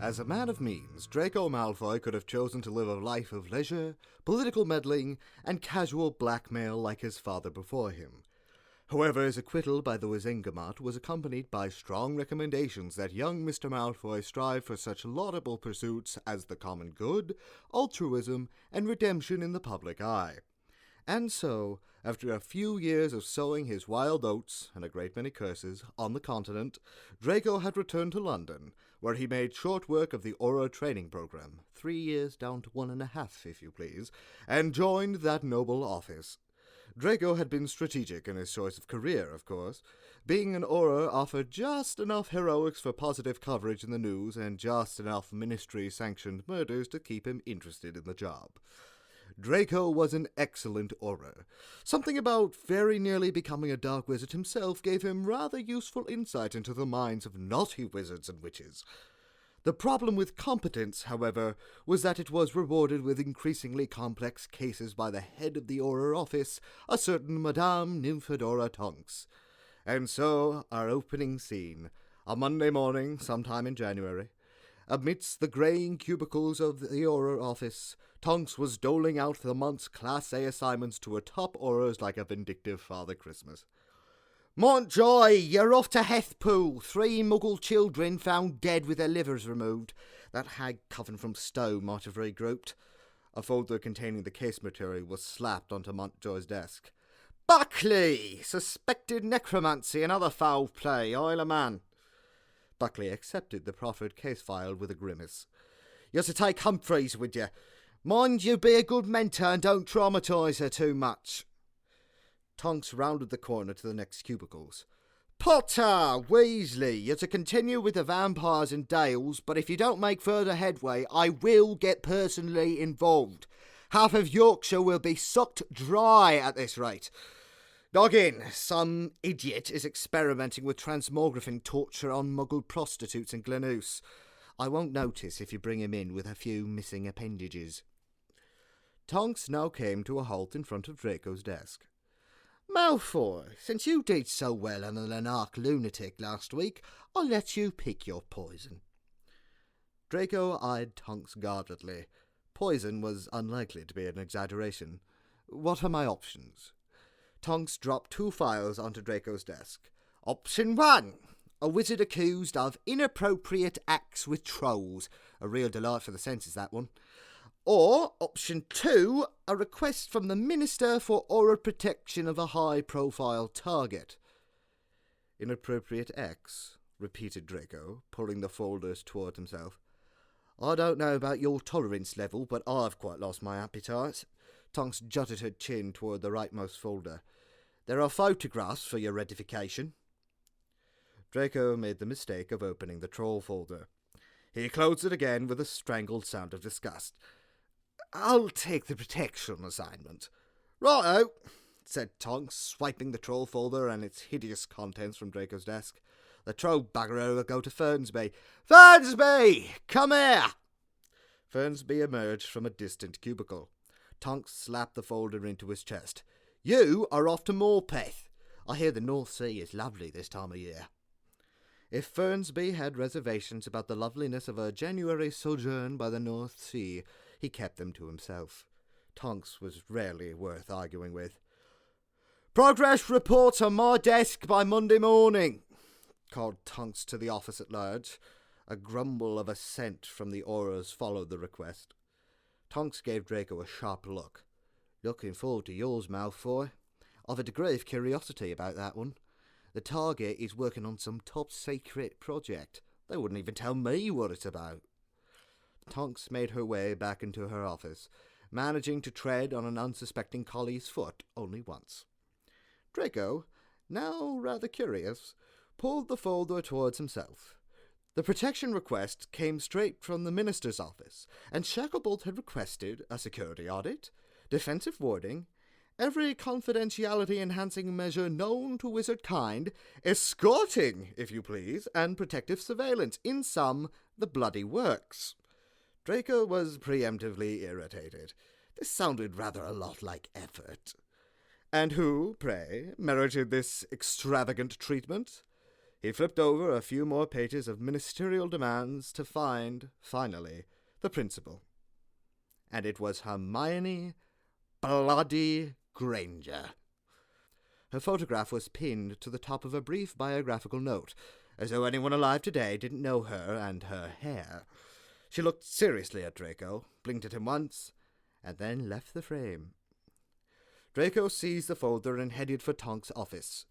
As a man of means, Draco Malfoy could have chosen to live a life of leisure, political meddling, and casual blackmail like his father before him. However, his acquittal by the Wizengamot was accompanied by strong recommendations that young Mr. Malfoy strive for such laudable pursuits as the common good, altruism, and redemption in the public eye. And so, after a few years of sowing his wild oats, and a great many curses, on the continent, Draco had returned to London, where he made short work of the Auror training program, 3 years down to 1.5, if you please, and joined that noble office. Draco had been strategic in his choice of career, of course. Being an Auror offered just enough heroics for positive coverage in the news and just enough ministry-sanctioned murders to keep him interested in the job. Draco was an excellent Auror. Something about very nearly becoming a dark wizard himself gave him rather useful insight into the minds of naughty wizards and witches. The problem with competence, however, was that it was rewarded with increasingly complex cases by the head of the Auror office, a certain Madame Nymphadora Tonks. And so, our opening scene, a Monday morning, sometime in January. Amidst the greying cubicles of the Auror office, Tonks was doling out the month's Class A assignments to her top Aurors like a vindictive Father Christmas. "Montjoy, you're off to Hethpool. 3 Muggle children found dead with their livers removed. That hag coven from Stowe might have regrouped." A folder containing the case material was slapped onto Montjoy's desk. "Buckley! Suspected necromancy and other foul play, Isle of Man." Buckley accepted the proffered case file with a grimace. "You're to take Humphreys with you. Mind you be a good mentor and don't traumatise her too much." Tonks rounded the corner to the next cubicles. "Potter, Weasley, you're to continue with the vampires and Dales, but if you don't make further headway, I will get personally involved. Half of Yorkshire will be sucked dry at this rate. Noggin, some idiot is experimenting with transmogrifying torture on Muggle prostitutes in Glenoose. I won't notice if you bring him in with a few missing appendages." Tonks now came to a halt in front of Draco's desk. "Malfoy, since you did so well on the Lanark lunatic last week, I'll let you pick your poison." Draco eyed Tonks guardedly. Poison was unlikely to be an exaggeration. "What are my options?" Tonks dropped 2 files onto Draco's desk. "Option 1. A wizard accused of inappropriate acts with trolls. A real delight for the senses, that one. Or, option 2, a request from the Minister for Auror protection of a high-profile target." "Inappropriate acts," repeated Draco, pulling the folders toward himself. "I don't know about your tolerance level, but I've quite lost my appetite." Tonks jutted her chin toward the rightmost folder. "There are photographs for your edification." Draco made the mistake of opening the troll folder. He closed it again with a strangled sound of disgust. "I'll take the protection assignment." "Righto," said Tonks, swiping the troll folder and its hideous contents from Draco's desk. "The troll bugger will go to Fernsby." "Fernsby! Come here!" Fernsby emerged from a distant cubicle. Tonks slapped the folder into his chest. "You are off to Morpeth. I hear the North Sea is lovely this time of year." If Fernsby had reservations about the loveliness of a January sojourn by the North Sea, he kept them to himself. Tonks was rarely worth arguing with. "Progress reports on my desk by Monday morning," called Tonks to the office at large. A grumble of assent from the Aurors followed the request. Tonks gave Draco a sharp look. "Looking forward to yours, Malfoy. I've a degree of curiosity about that one. The target is working on some top-secret project. They wouldn't even tell me what it's about." Tonks made her way back into her office, managing to tread on an unsuspecting collie's foot only once. Draco, now rather curious, pulled the folder towards himself. The protection request came straight from the minister's office, and Shacklebolt had requested a security audit, defensive warding, every confidentiality-enhancing measure known to wizard kind, escorting, if you please, and protective surveillance. In sum, the bloody works. Draco was preemptively irritated. This sounded rather a lot like effort. And who, pray, merited this extravagant treatment? He flipped over a few more pages of ministerial demands to find, finally, the principal. And it was Hermione bloody Granger. Her photograph was pinned to the top of a brief biographical note, as though anyone alive today didn't know her and her hair. She looked seriously at Draco, blinked at him once, and then left the frame. Draco seized the folder and headed for Tonk's office.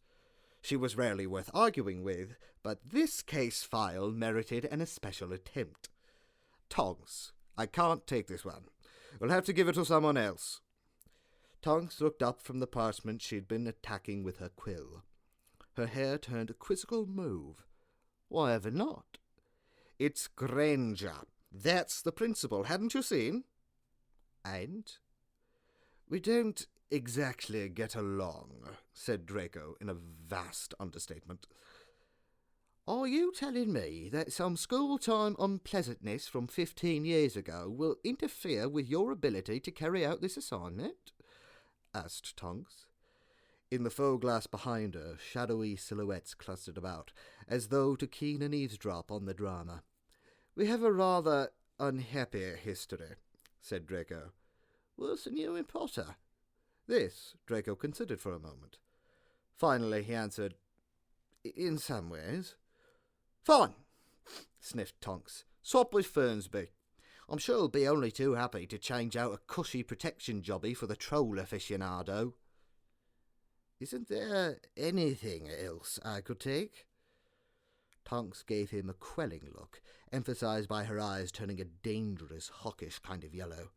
She was rarely worth arguing with, but this case file merited an especial attempt. Tonks, I can't take this one. We'll have to give it to someone else. Tonks looked up from the parchment she'd been attacking with her quill. Her hair turned a quizzical mauve. Why ever not? It's Granger. That's the principal, hadn't you seen? And? We don't exactly get along, said Draco in a vast understatement. Are you telling me that some school-time unpleasantness from 15 years ago will interfere with your ability to carry out this assignment? Asked Tonks. In the faux glass behind her, shadowy silhouettes clustered about, as though to keen an eavesdrop on the drama. We have a rather unhappy history, said Draco. Worse than you and Potter. This Draco considered for a moment. Finally he answered, In some ways. Fine, sniffed Tonks. Swap with Fernsby. I'm sure he'll be only too happy to change out a cushy protection jobby for the troll aficionado. Isn't there anything else I could take? Tonks gave him a quelling look, emphasized by her eyes turning a dangerous, hawkish kind of yellow.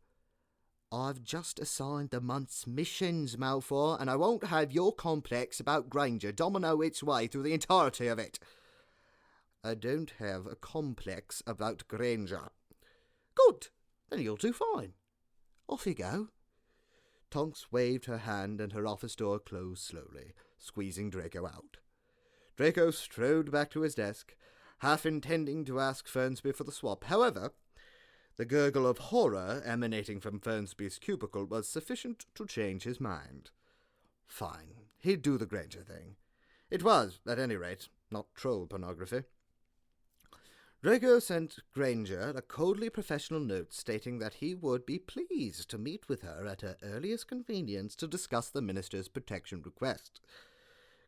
I've just assigned the month's missions, Malfoy, and I won't have your complex about Granger domino its way through the entirety of it. I don't have a complex about Granger. Good, then you'll do fine. Off you go. Tonks waved her hand and her office door closed slowly, squeezing Draco out. Draco strode back to his desk, half intending to ask Fernsby for the swap. However, the gurgle of horror emanating from Fernsby's cubicle was sufficient to change his mind. Fine, he'd do the Granger thing. It was, at any rate, not troll pornography. Draco sent Granger a coldly professional note stating that he would be pleased to meet with her at her earliest convenience to discuss the minister's protection request.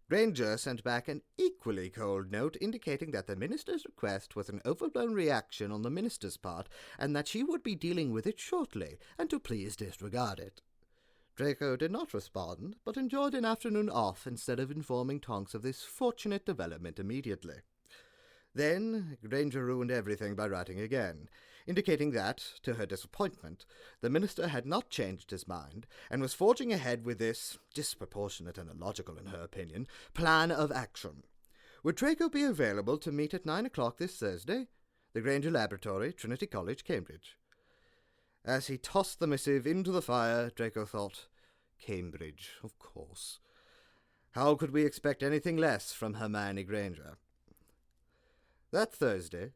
Granger sent back an equally cold note indicating that the minister's request was an overblown reaction on the minister's part and that she would be dealing with it shortly and to please disregard it. Draco did not respond, but enjoyed an afternoon off instead of informing Tonks of this fortunate development immediately. Then Granger ruined everything by writing again, indicating that, to her disappointment, the minister had not changed his mind, and was forging ahead with this, disproportionate and illogical in her opinion, plan of action. Would Draco be available to meet at 9 o'clock this Thursday? The Granger Laboratory, Trinity College, Cambridge. As he tossed the missive into the fire, Draco thought, Cambridge, of course. How could we expect anything less from Hermione Granger? That Thursday,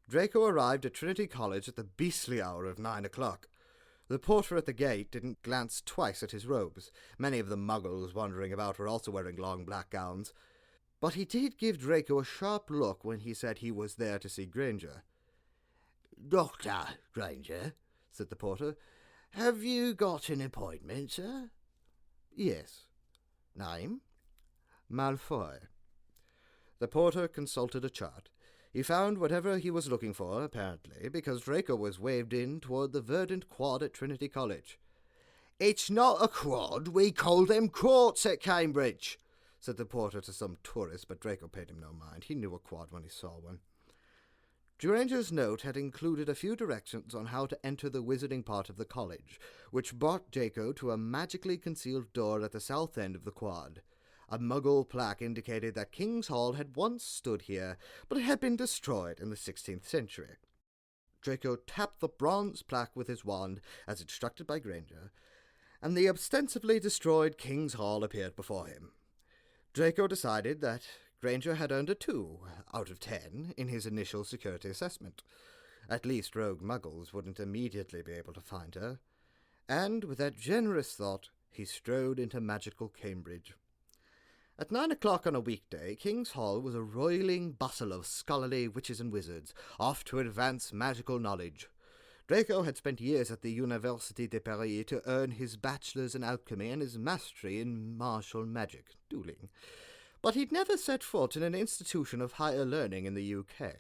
Draco arrived at Trinity College at the beastly hour of 9 o'clock. The porter at the gate didn't glance twice at his robes. Many of the muggles wandering about were also wearing long black gowns. But he did give Draco a sharp look when he said he was there to see Granger. Dr. Granger, said the porter, have you got an appointment, sir? Yes. Name? Malfoy. The porter consulted a chart. He found whatever he was looking for, apparently, because Draco was waved in toward the verdant quad at Trinity College. It's not a quad, we call them courts at Cambridge, said the porter to some tourist, but Draco paid him no mind. He knew a quad when he saw one. Granger's note had included a few directions on how to enter the wizarding part of the college, which brought Draco to a magically concealed door at the south end of the quad. A Muggle plaque indicated that King's Hall had once stood here, but it had been destroyed in the 16th century. Draco tapped the bronze plaque with his wand, as instructed by Granger, and the ostensibly destroyed King's Hall appeared before him. Draco decided that Granger had earned a 2 out of 10 in his initial security assessment. At least rogue Muggles wouldn't immediately be able to find her. And with that generous thought, he strode into magical Cambridge. At 9 o'clock on a weekday, King's Hall was a roiling bustle of scholarly witches and wizards, off to advance magical knowledge. Draco had spent years at the Université de Paris to earn his bachelor's in alchemy and his mastery in martial magic, dueling. But he'd never set foot in an institution of higher learning in the UK.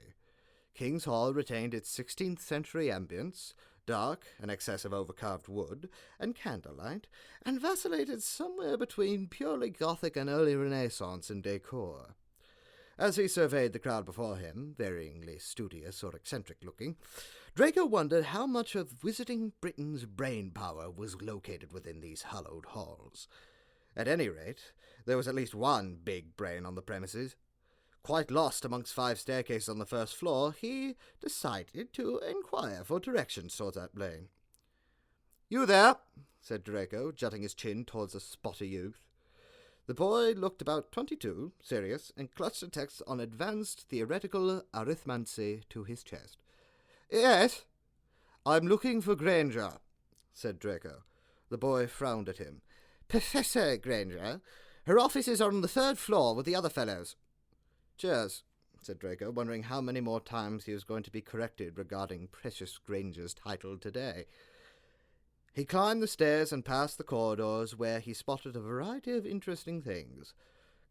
King's Hall retained its 16th century ambience, dark and excess of overcarved wood, and candlelight, and vacillated somewhere between purely Gothic and early Renaissance in decor. As he surveyed the crowd before him, varyingly studious or eccentric-looking, Draco wondered how much of Wizarding Britain's brain power was located within these hallowed halls. At any rate, there was at least one big brain on the premises. Quite lost amongst 5 staircases on the first floor, he decided to inquire for directions towards that brain. "You there?" said Draco, jutting his chin towards a spotty youth. The boy looked about 22, serious, and clutched a text on advanced theoretical arithmancy to his chest. "Yes, I'm looking for Granger," said Draco. The boy frowned at him. "Professor Granger. Her offices are on the 3rd floor with the other fellows." "Cheers," said Draco, wondering how many more times he was going to be corrected regarding Precious Granger's title today. He climbed the stairs and passed the corridors, where he spotted a variety of interesting things.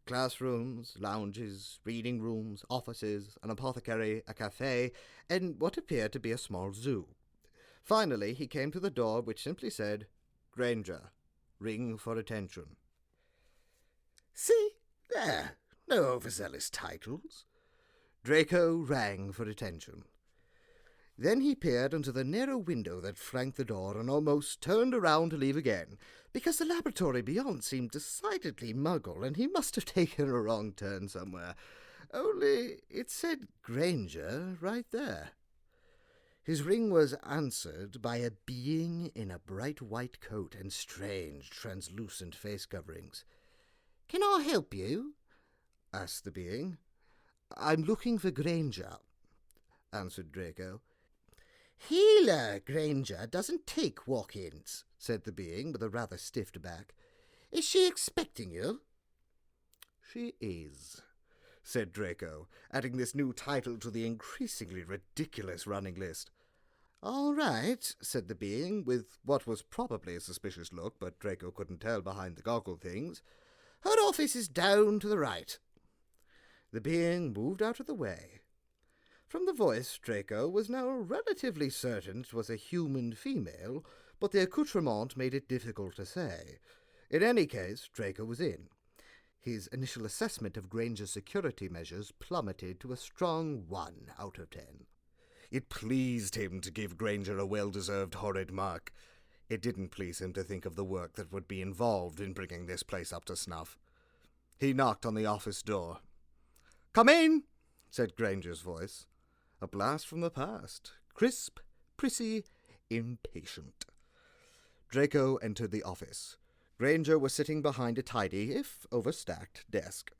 Classrooms, lounges, reading rooms, offices, an apothecary, a cafe, and what appeared to be a small zoo. Finally, he came to the door, which simply said, "Granger, ring for attention." "See, there, no overzealous titles." Draco rang for attention. Then he peered into the narrow window that flanked the door and almost turned around to leave again, because the laboratory beyond seemed decidedly muggle, and he must have taken a wrong turn somewhere. Only it said Granger right there. His ring was answered by a being in a bright white coat and strange, translucent face coverings. "Can I help you?" asked the being. "I'm looking for Granger," answered Draco. "Healer Granger doesn't take walk-ins," said the being with a rather stiff back. "Is she expecting you?" "She is," said Draco, adding this new title to the increasingly ridiculous running list. "All right," said the being, with what was probably a suspicious look, but Draco couldn't tell behind the goggle things. "Her office is down to the right." The being moved out of the way. From the voice, Draco was now relatively certain it was a human female, but the accoutrement made it difficult to say. In any case, Draco was in. His initial assessment of Granger's security measures plummeted to a strong 1 out of 10. It pleased him to give Granger a well-deserved horrid mark. It didn't please him to think of the work that would be involved in bringing this place up to snuff. He knocked on the office door. "Come in," said Granger's voice. A blast from the past. Crisp, prissy, impatient. Draco entered the office. Granger was sitting behind a tidy, if overstacked, desk.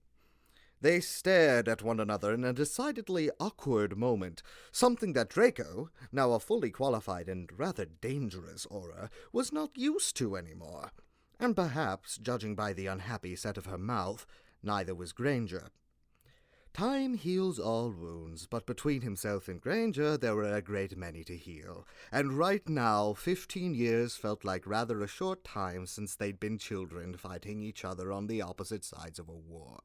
They stared at one another in a decidedly awkward moment, something that Draco, now a fully qualified and rather dangerous aura, was not used to anymore. And perhaps, judging by the unhappy set of her mouth, neither was Granger. Time heals all wounds, but between himself and Granger there were a great many to heal, and right now 15 years felt like rather a short time since they'd been children fighting each other on the opposite sides of a war.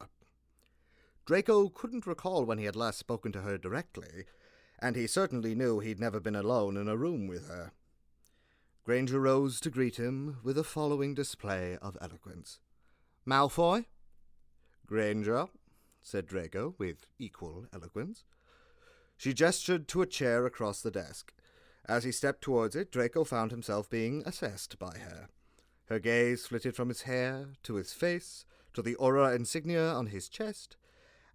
Draco couldn't recall when he had last spoken to her directly, and he certainly knew he'd never been alone in a room with her. Granger rose to greet him with the following display of eloquence. "Malfoy?" "Granger," said Draco, with equal eloquence. She gestured to a chair across the desk. As he stepped towards it, Draco found himself being assessed by her. Her gaze flitted from his hair, to his face, to the aura insignia on his chest,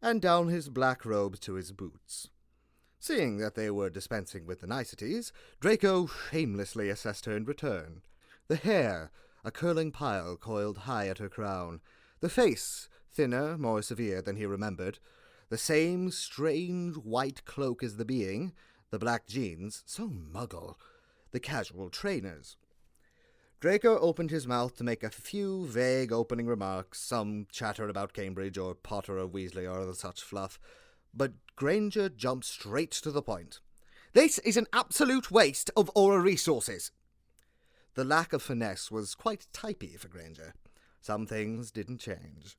and down his black robes to his boots. Seeing that they were dispensing with the niceties, Draco shamelessly assessed her in return. The hair, a curling pile coiled high at her crown. The face, thinner, more severe than he remembered. The same strange white cloak as the being. The black jeans, so muggle. The casual trainers. Draco opened his mouth to make a few vague opening remarks, some chatter about Cambridge or Potter or Weasley or other such fluff, but Granger jumped straight to the point. "This is an absolute waste of Auror resources." The lack of finesse was quite typey for Granger. Some things didn't change.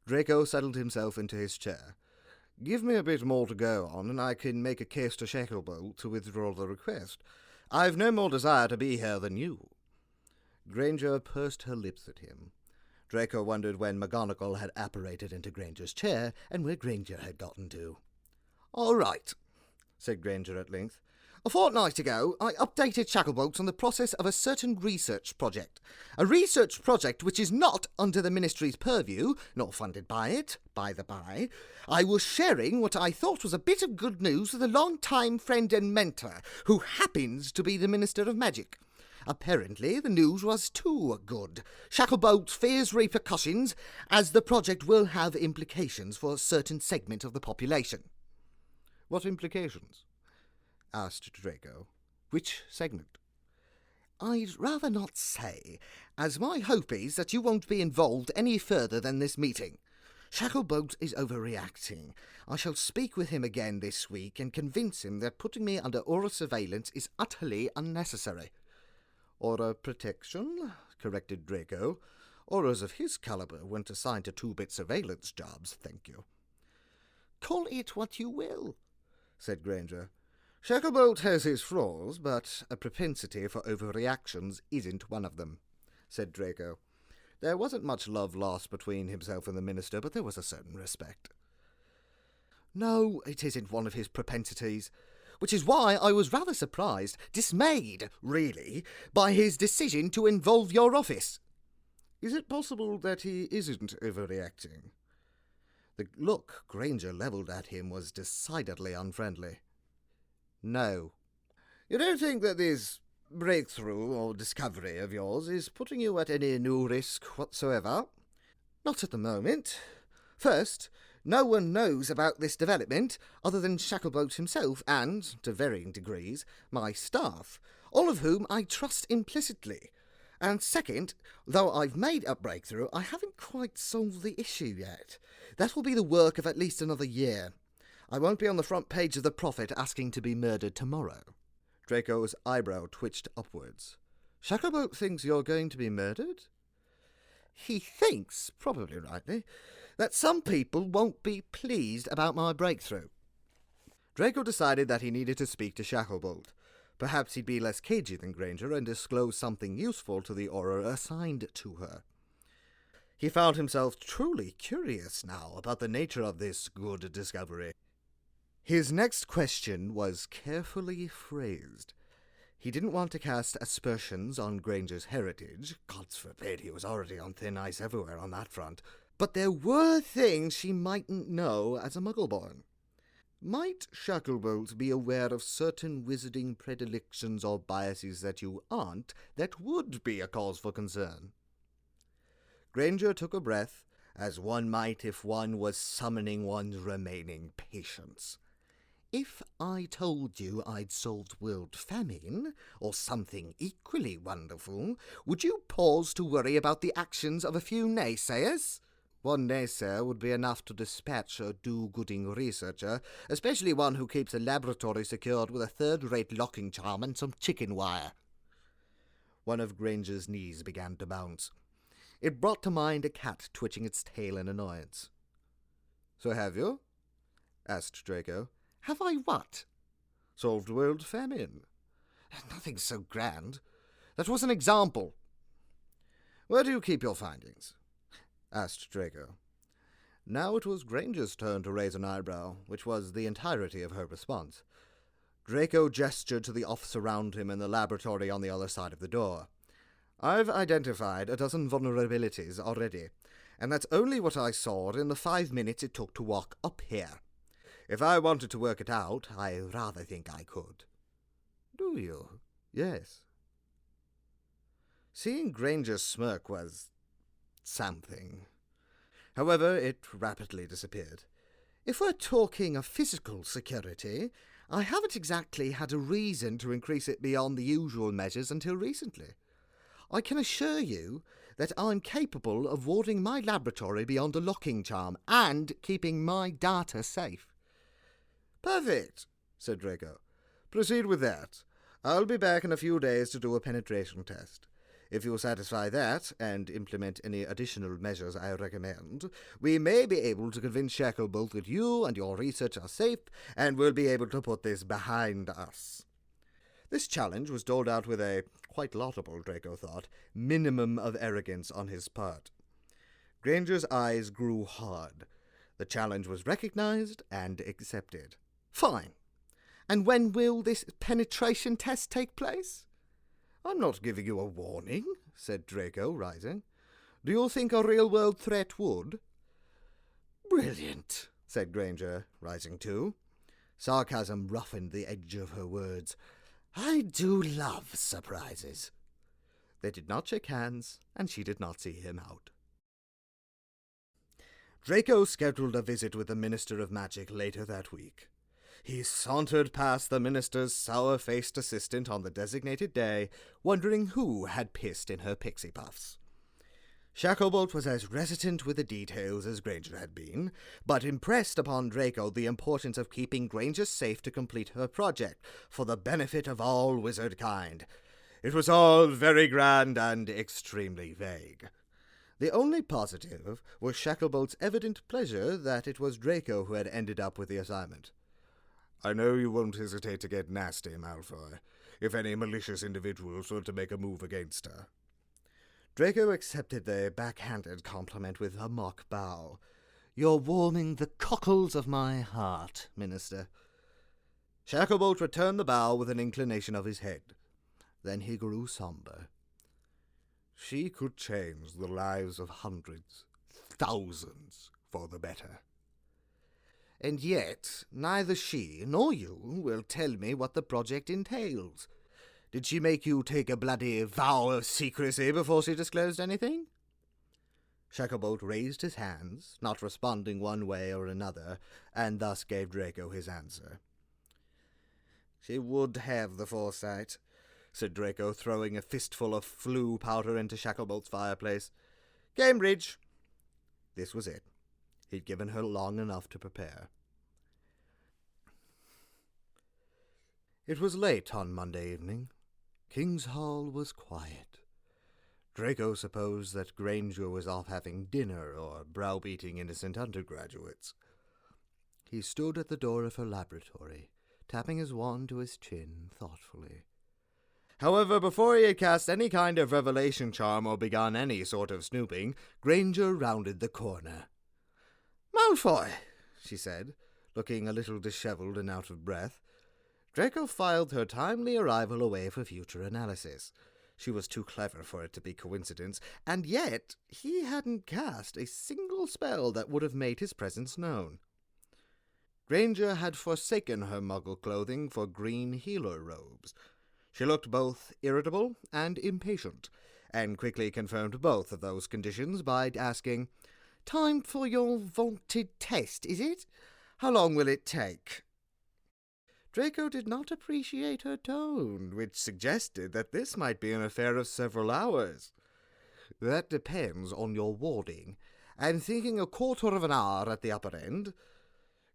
Draco settled himself into his chair. "Give me a bit more to go on, and I can make a case to Shacklebolt to withdraw the request. I've no more desire to be here than you." Granger pursed her lips at him. Draco wondered when McGonagall had apparated into Granger's chair, and where Granger had gotten to. "All right," said Granger at length. "A fortnight ago, I updated Shacklebolt on the process of a certain research project. A research project which is not under the Ministry's purview, nor funded by it, by the by. I was sharing what I thought was a bit of good news with a long-time friend and mentor, who happens to be the Minister of Magic. Apparently, the news was too good. Shacklebolt fears repercussions, as the project will have implications for a certain segment of the population." "What implications?" asked Draco. "Which segment?" "I'd rather not say, as my hope is that you won't be involved any further than this meeting. Shacklebolt is overreacting. I shall speak with him again this week and convince him that putting me under Auror surveillance is utterly unnecessary." "Auror protection," corrected Draco. "Aurors of his caliber weren't assigned to two-bit surveillance jobs, thank you." "Call it what you will," said Granger. "Shacklebolt has his flaws, but a propensity for overreactions isn't one of them," said Draco. There wasn't much love lost between himself and the Minister, but there was a certain respect. "No, it isn't one of his propensities. Which is why I was rather surprised, dismayed, really, by his decision to involve your office." "Is it possible that he isn't overreacting?" The look Granger levelled at him was decidedly unfriendly. "No." "You don't think that this breakthrough or discovery of yours is putting you at any new risk whatsoever?" "Not at the moment. First, no one knows about this development other than Shacklebolt himself and, to varying degrees, my staff, all of whom I trust implicitly. And second, though I've made a breakthrough, I haven't quite solved the issue yet. That will be the work of at least another year. I won't be on the front page of the Prophet asking to be murdered tomorrow." Draco's eyebrow twitched upwards. "Shacklebolt thinks you're going to be murdered?" "He thinks, probably rightly, that some people won't be pleased about my breakthrough." Draco decided that he needed to speak to Shacklebolt. Perhaps he'd be less cagey than Granger and disclose something useful to the Auror assigned to her. He found himself truly curious now about the nature of this good discovery. His next question was carefully phrased. He didn't want to cast aspersions on Granger's heritage. Gods forbid, he was already on thin ice everywhere on that front. But there were things she mightn't know as a Muggleborn. Might Shacklebolt be aware of certain wizarding predilections or biases that you aren't, that would be a cause for concern? Granger took a breath, as one might if one was summoning one's remaining patience. "If I told you I'd solved world famine, or something equally wonderful, would you pause to worry about the actions of a few naysayers?" "One naysayer would be enough to dispatch a do-gooding researcher, especially one who keeps a laboratory secured with a third-rate locking charm and some chicken wire." One of Granger's knees began to bounce. It brought to mind a cat twitching its tail in annoyance. "So have you?" asked Draco. "Have I what?" "Solved world famine." "Nothing so grand. That was an example." "Where do you keep your findings?" asked Draco. Now it was Granger's turn to raise an eyebrow, which was the entirety of her response. Draco gestured to the officer around him in the laboratory on the other side of the door. "I've identified a dozen vulnerabilities already, and that's only what I saw in the 5 minutes it took to walk up here. If I wanted to work it out, I rather think I could." "Do you?" "Yes." Seeing Granger's smirk was something. However, it rapidly disappeared. "If we're talking of physical security, I haven't exactly had a reason to increase it beyond the usual measures until recently. I can assure you that I'm capable of warding my laboratory beyond a locking charm and keeping my data safe." "Perfect," said Draco. "Proceed with that. I'll be back in a few days to do a penetration test. If you satisfy that, and implement any additional measures I recommend, we may be able to convince Shacklebolt that you and your research are safe, and we'll be able to put this behind us." This challenge was doled out with a, quite laudable, Draco thought, minimum of arrogance on his part. Granger's eyes grew hard. The challenge was recognized and accepted. "Fine. And when will this penetration test take place?" "I'm not giving you a warning," said Draco, rising. "Do you think a real-world threat would?" "Brilliant," said Granger, rising too. Sarcasm roughened the edge of her words. "I do love surprises." They did not shake hands, and she did not see him out. Draco scheduled a visit with the Minister of Magic later that week. He sauntered past the minister's sour-faced assistant on the designated day, wondering who had pissed in her pixie puffs. Shacklebolt was as reticent with the details as Granger had been, but impressed upon Draco the importance of keeping Granger safe to complete her project, for the benefit of all wizard kind. It was all very grand and extremely vague. The only positive was Shacklebolt's evident pleasure that it was Draco who had ended up with the assignment. "I know you won't hesitate to get nasty, Malfoy, if any malicious individuals were to make a move against her." Draco accepted the backhanded compliment with a mock bow. "You're warming the cockles of my heart, Minister." Shacklebolt returned the bow with an inclination of his head. Then he grew somber. "She could change the lives of hundreds, thousands, for the better." "And yet neither she nor you will tell me what the project entails. Did she make you take a bloody vow of secrecy before she disclosed anything?" Shacklebolt raised his hands, not responding one way or another, and thus gave Draco his answer. "She would have the foresight," said Draco, throwing a fistful of flue powder into Shacklebolt's fireplace. "Cambridge." This was it. He'd given her long enough to prepare. It was late on Monday evening. King's Hall was quiet. Draco supposed that Granger was off having dinner or browbeating innocent undergraduates. He stood at the door of her laboratory, tapping his wand to his chin thoughtfully. However, before he had cast any kind of revelation charm or begun any sort of snooping, Granger rounded the corner. "Malfoy," she said, looking a little disheveled and out of breath. Draco filed her timely arrival away for future analysis. She was too clever for it to be coincidence, and yet he hadn't cast a single spell that would have made his presence known. Granger had forsaken her muggle clothing for green healer robes. She looked both irritable and impatient, and quickly confirmed both of those conditions by asking, "Time for your vaunted test, is it? How long will it take?" Draco did not appreciate her tone, which suggested that this might be an affair of several hours. "That depends on your warding. I'm thinking a quarter of an hour at the upper end."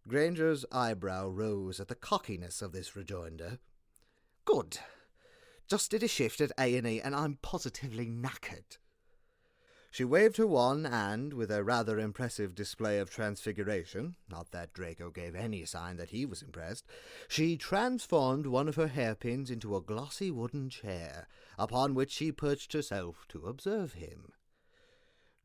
Granger's eyebrow rose at the cockiness of this rejoinder. "Good. Just did a shift at A&E, and I'm positively knackered." She waved her wand and, with a rather impressive display of transfiguration, not that Draco gave any sign that he was impressed, she transformed one of her hairpins into a glossy wooden chair, upon which she perched herself to observe him.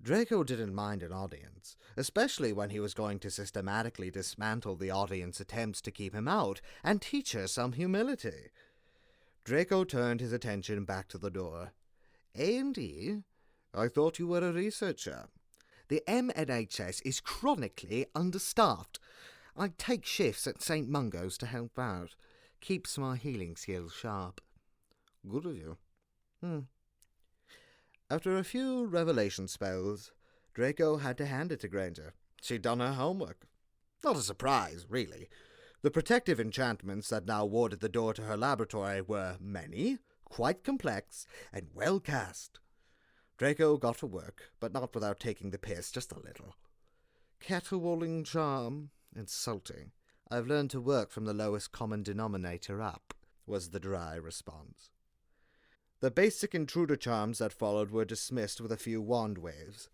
Draco didn't mind an audience, especially when he was going to systematically dismantle the audience's attempts to keep him out and teach her some humility. Draco turned his attention back to the door. "A&E? I thought you were a researcher. The MNHS is chronically understaffed. I take shifts at St. Mungo's to help out. Keeps my healing skills sharp." "Good of you." After a few revelation spells, Draco had to hand it to Granger. She'd done her homework. Not a surprise, really. The protective enchantments that now warded the door to her laboratory were many, quite complex, and well cast. Draco got to work, but not without taking the piss just a little. Caterwauling charm. Insulting. I've learned to work from the lowest common denominator up, was the dry response. The basic intruder charms that followed were dismissed with a few wand waves.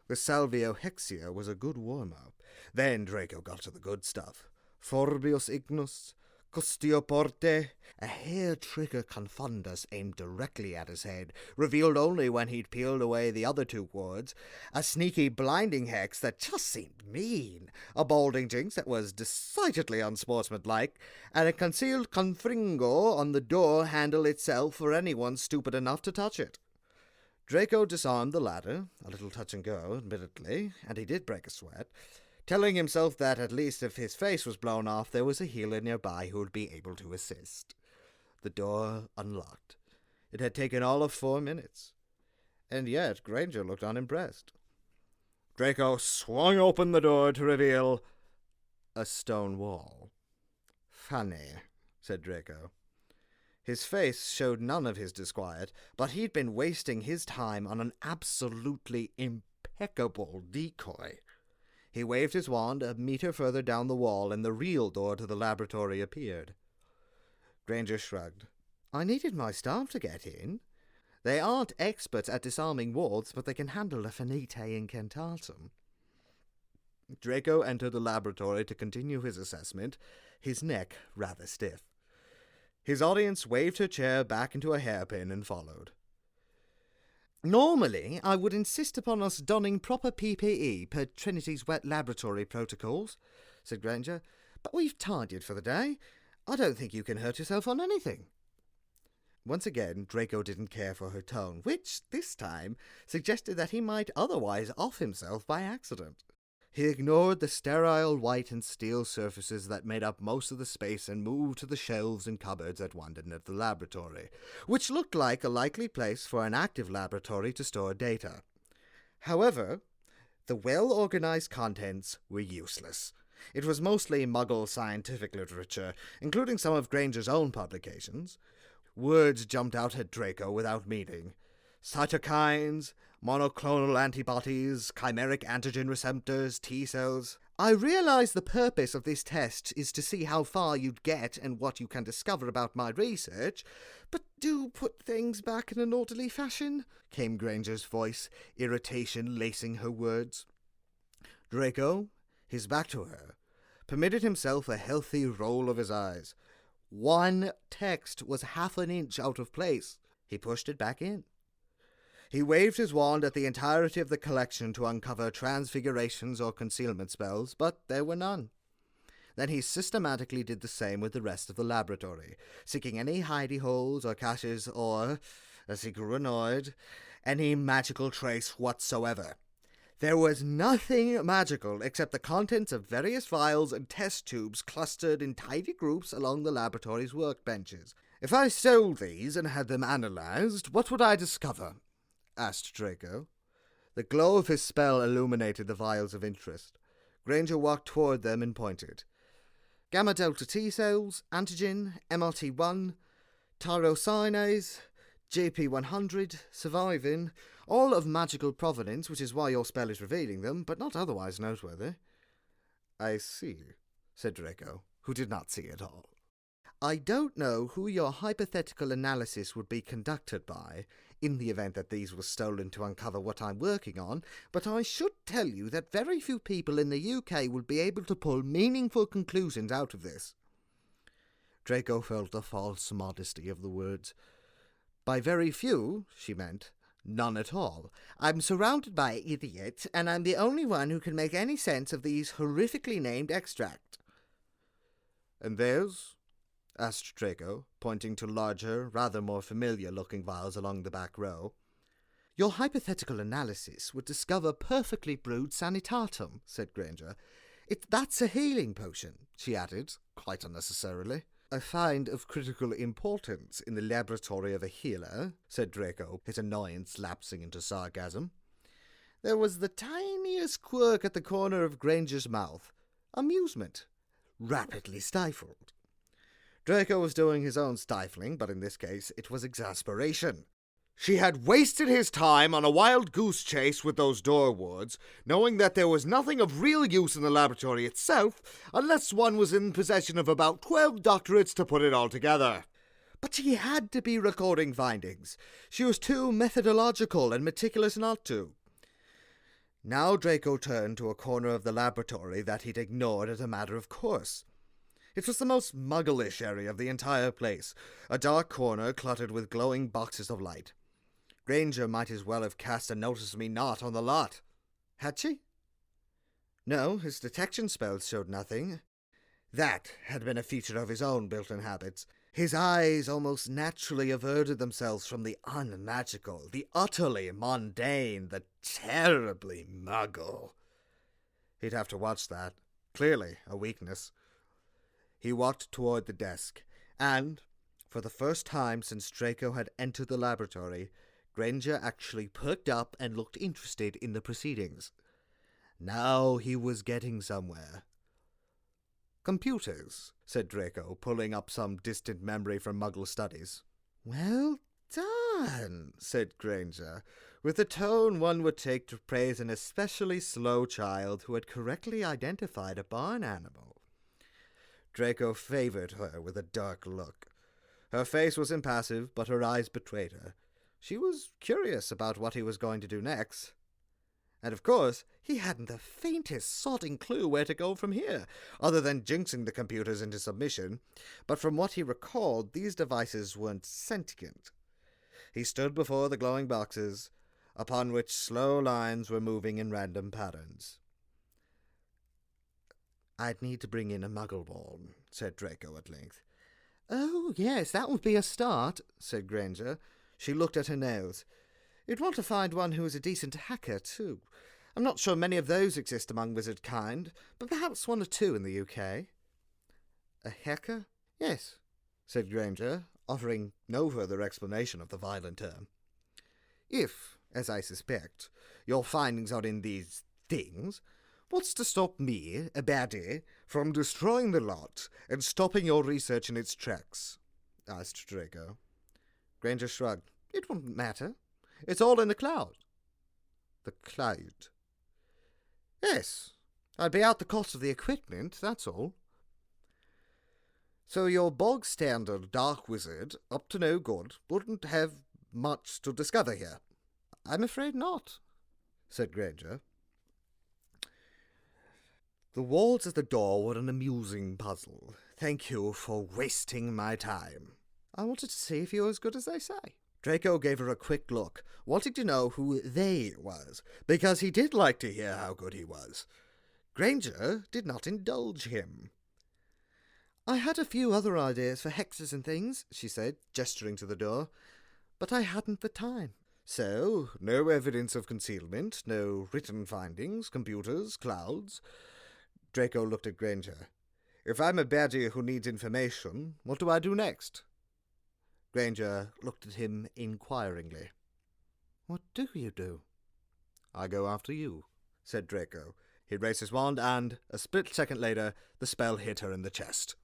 The Salvio Hexia was a good warm-up. Then Draco got to the good stuff. Forbius Ignus, Custio Porte, a hair-trigger confundus aimed directly at his head, revealed only when he'd peeled away the other two wards, a sneaky blinding hex that just seemed mean, a balding jinx that was decidedly unsportsmanlike, and a concealed confringo on the door handle itself for anyone stupid enough to touch it. Draco disarmed the ladder, a little touch and go, admittedly, and he did break a sweat, telling himself that at least if his face was blown off, there was a healer nearby who would be able to assist. The door unlocked. It had taken all of 4 minutes. And yet Granger looked unimpressed. Draco swung open the door to reveal a stone wall. Funny, said Draco. His face showed none of his disquiet, but he'd been wasting his time on an absolutely impeccable decoy. He waved his wand a meter further down the wall, and the real door to the laboratory appeared. Granger shrugged. I needed my staff to get in. They aren't experts at disarming wards, but they can handle a finite incantatum. Draco entered the laboratory to continue his assessment, his neck rather stiff. His audience waved her chair back into a hairpin and followed. Normally, I would insist upon us donning proper PPE per Trinity's wet laboratory protocols, said Granger, but we've tidied for the day. I don't think you can hurt yourself on anything. Once again, Draco didn't care for her tone, which, this time, suggested that he might otherwise off himself by accident. He ignored the sterile white and steel surfaces that made up most of the space and moved to the shelves and cupboards at one end of the laboratory, which looked like a likely place for an active laboratory to store data. However, the well-organized contents were useless. It was mostly Muggle scientific literature, including some of Granger's own publications. Words jumped out at Draco without meaning. Cytokines, monoclonal antibodies, chimeric antigen receptors, T-cells. I realize the purpose of this test is to see how far you'd get and what you can discover about my research, but do put things back in an orderly fashion, came Granger's voice, irritation lacing her words. Draco, his back to her, permitted himself a healthy roll of his eyes. One text was half an inch out of place. He pushed it back in. He waved his wand at the entirety of the collection to uncover transfigurations or concealment spells, but there were none. Then he systematically did the same with the rest of the laboratory, seeking any hidey holes or caches or, as he grew annoyed, any magical trace whatsoever. There was nothing magical except the contents of various vials and test tubes clustered in tidy groups along the laboratory's workbenches. If I stole these and had them analyzed, what would I discover? Asked Draco. The glow of his spell illuminated the vials of interest. Granger walked toward them and pointed. Gamma-delta T-cells, antigen, MRT1, tyrosinase, JP100, survivin, all of magical provenance, which is why your spell is revealing them, but not otherwise noteworthy. I see, said Draco, who did not see at all. I don't know who your hypothetical analysis would be conducted by, in the event that these were stolen to uncover what I'm working on, but I should tell you that very few people in the UK will be able to pull meaningful conclusions out of this. Draco felt the false modesty of the words. By very few, she meant none at all. I'm surrounded by idiots, and I'm the only one who can make any sense of these horrifically named extracts. And theirs? Asked Draco, pointing to larger, rather more familiar-looking vials along the back row. Your hypothetical analysis would discover perfectly brewed sanitatum, said Granger. That's a healing potion, she added, quite unnecessarily. A find of critical importance in the laboratory of a healer, said Draco, his annoyance lapsing into sarcasm. There was the tiniest quirk at the corner of Granger's mouth. Amusement. Rapidly stifled. Draco was doing his own stifling, but in this case it was exasperation. She had wasted his time on a wild goose chase with those door wards, knowing that there was nothing of real use in the laboratory itself, unless one was in possession of about 12 doctorates to put it all together. But she had to be recording findings. She was too methodological and meticulous not to. Now Draco turned to a corner of the laboratory that he'd ignored as a matter of course. It was the most muggle-ish area of the entire place, a dark corner cluttered with glowing boxes of light. Granger might as well have cast a notice me not on the lot. Had she? No, his detection spells showed nothing. That had been a feature of his own built-in habits. His eyes almost naturally averted themselves from the unmagical, the utterly mundane, the terribly muggle. He'd have to watch that. Clearly a weakness. He walked toward the desk, and, for the first time since Draco had entered the laboratory, Granger actually perked up and looked interested in the proceedings. Now he was getting somewhere. "Computers," said Draco, pulling up some distant memory from Muggle studies. "Well done," said Granger, with the tone one would take to praise an especially slow child who had correctly identified a barn animal. Draco favored her with a dark look. Her face was impassive, but her eyes betrayed her. She was curious about what he was going to do next. And of course, he hadn't the faintest sodding clue where to go from here, other than jinxing the computers into submission. But from what he recalled, these devices weren't sentient. He stood before the glowing boxes, upon which slow lines were moving in random patterns. "I'd need to bring in a muggle ball," said Draco at length. "Oh, yes, that would be a start," said Granger. She looked at her nails. "You'd want to find one who is a decent hacker, too. I'm not sure many of those exist among wizard kind, but perhaps one or two in the UK. "A hacker?" "Yes," said Granger, offering no further explanation of the violent term. "If, as I suspect, your findings are in these things, what's to stop me, a baddie, from destroying the lot and stopping your research in its tracks?" asked Draco. Granger shrugged. "It wouldn't matter. It's all in the cloud." "The cloud?" "Yes. I'd be out the cost of the equipment, that's all." "So your bog-standard dark wizard, up to no good, wouldn't have much to discover here?" "I'm afraid not," said Granger. "The walls at the door were an amusing puzzle. Thank you for wasting my time." "I wanted to see if you were as good as they say." Draco gave her a quick look, wanting to know who "they" was, because he did like to hear how good he was. Granger did not indulge him. "I had a few other ideas for hexes and things," she said, gesturing to the door, "but I hadn't the time." "So, no evidence of concealment, no written findings, computers, clouds?" Draco looked at Granger. "If I'm a baddie who needs information, what do I do next?" Granger looked at him inquiringly. "What do you do?" "I go after you," said Draco. He raised his wand and, a split second later, the spell hit her in the chest.